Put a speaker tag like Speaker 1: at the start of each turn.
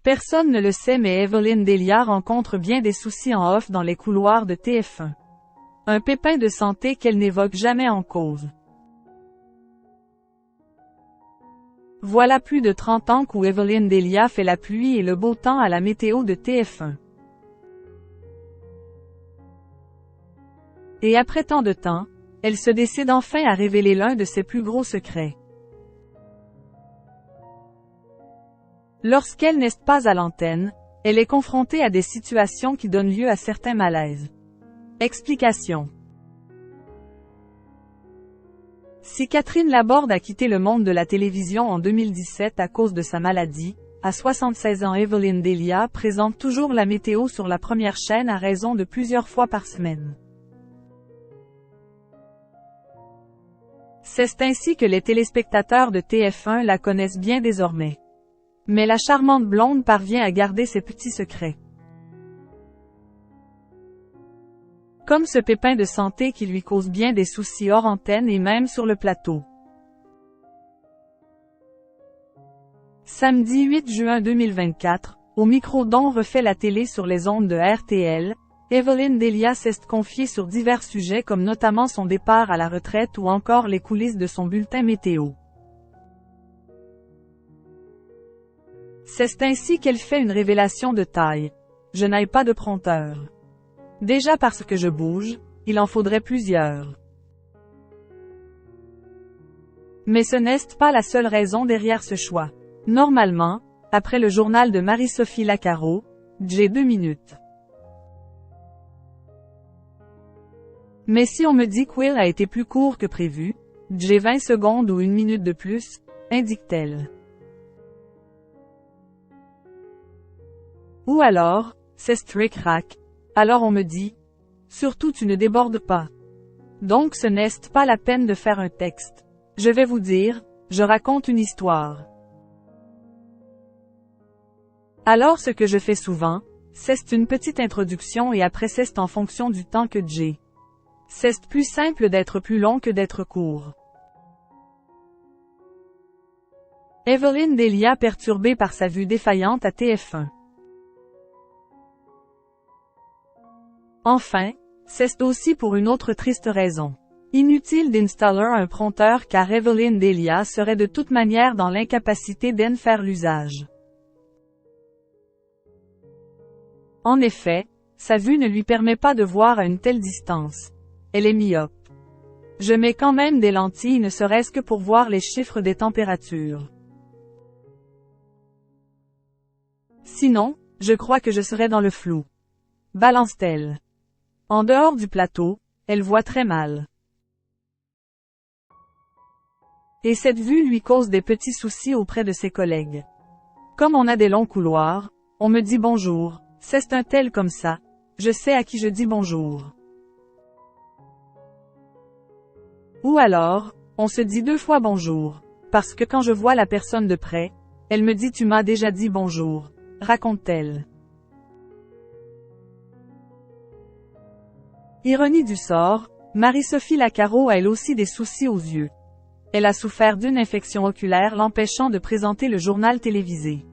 Speaker 1: Personne ne le sait mais Evelyn Delia rencontre bien des soucis en off dans les couloirs de TF1. Un pépin de santé qu'elle n'évoque jamais en cause. Voilà plus de 30 ans qu'Evelyn Delia fait la pluie et le beau temps à la météo de TF1. Et après tant de temps, elle se décide enfin à révéler l'un de ses plus gros secrets. Lorsqu'elle n'est pas à l'antenne, elle est confrontée à des situations qui donnent lieu à certains malaises. Explication. Si Catherine Laborde a quitté le monde de la télévision en 2017 à cause de sa maladie, à 76 ans Evelyn Delia présente toujours la météo sur la première chaîne à raison de plusieurs fois par semaine. C'est ainsi que les téléspectateurs de TF1 la connaissent bien désormais. Mais la charmante blonde parvient à garder ses petits secrets. Comme ce pépin de santé qui lui cause bien des soucis hors antenne et même sur le plateau. Samedi 8 juin 2024, au micro d'On refait la télé sur les ondes de RTL, Evelyn Delia s'est confiée sur divers sujets comme notamment son départ à la retraite ou encore les coulisses de son bulletin météo. C'est ainsi qu'elle fait une révélation de taille. Je n'ai pas de prompteur. Déjà parce que je bouge, il en faudrait plusieurs. Mais ce n'est pas la seule raison derrière ce choix. Normalement, après le journal de Marie-Sophie Lacaro, j'ai 2 minutes. Mais si on me dit que Will a été plus court que prévu, j'ai 20 secondes ou 1 minute de plus, indique-t-elle. Ou alors, c'est strict-rack. Alors on me dit, surtout tu ne débordes pas. Donc ce n'est pas la peine de faire un texte. Je vais vous dire, je raconte une histoire. Alors ce que je fais souvent, c'est une petite introduction et après c'est en fonction du temps que j'ai. C'est plus simple d'être plus long que d'être court. Evelyn Delia perturbée par sa vue défaillante à TF1. Enfin, c'est aussi pour une autre triste raison. Inutile d'installer un prompteur car Evelyn Delia serait de toute manière dans l'incapacité d'en faire l'usage. En effet, sa vue ne lui permet pas de voir à une telle distance. Elle est myope. Je mets quand même des lentilles ne serait-ce que pour voir les chiffres des températures. Sinon, je crois que je serais dans le flou. Balance-t-elle. En dehors du plateau, elle voit très mal. Et cette vue lui cause des petits soucis auprès de ses collègues. Comme on a des longs couloirs, on me dit bonjour, c'est un tel comme ça, je sais à qui je dis bonjour. Ou alors, on se dit 2 fois bonjour, parce que quand je vois la personne de près, elle me dit tu m'as déjà dit bonjour, raconte-t-elle. Ironie du sort, Marie-Sophie Lacaro a elle aussi des soucis aux yeux. Elle a souffert d'une infection oculaire l'empêchant de présenter le journal télévisé.